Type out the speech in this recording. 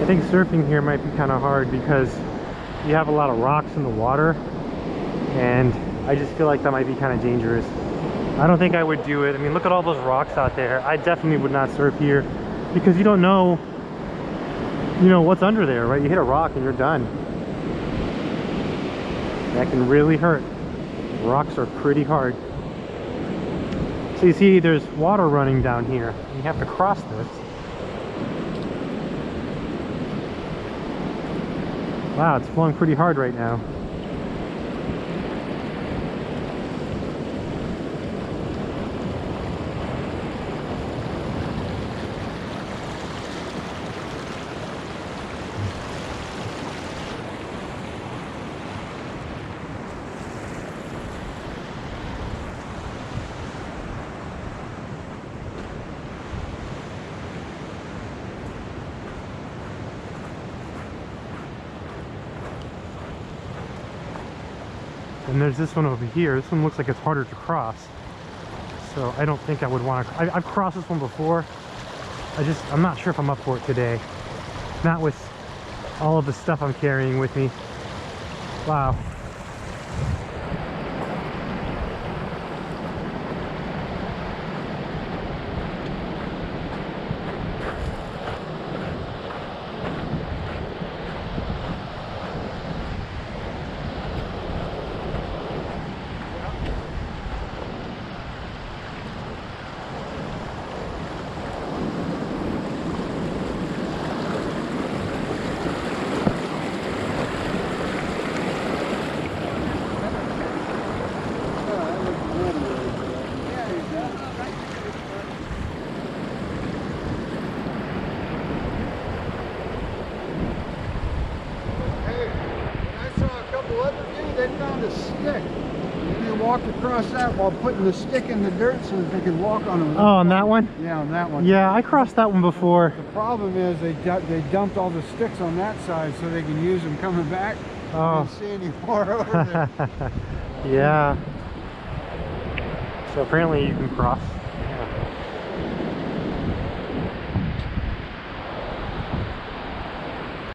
I think surfing here might be kind of hard because you have a lot of rocks in the water, and I just feel like that might be kind of dangerous. I don't think I would do it. I mean, look at all those rocks out there. I definitely would not surf here because you don't know, what's under there, right? You hit a rock and you're done. That can really hurt. Rocks are pretty hard. So you see there's water running down here. You have to cross this. Wow, it's flowing pretty hard right now. And there's this one over here. This one looks like it's harder to cross. So I don't think I would want to. I've crossed this one before. I'm not sure if I'm up for it today. Not with all of the stuff I'm carrying with me. Wow. Walked across that while putting the stick in the dirt so that they could walk on it. Oh, on that one? Yeah, on that one. Yeah, I crossed that one before. The problem is they dumped all the sticks on that side so they can use them coming back. Oh. I didn't see any more over there. Yeah. So apparently you can cross.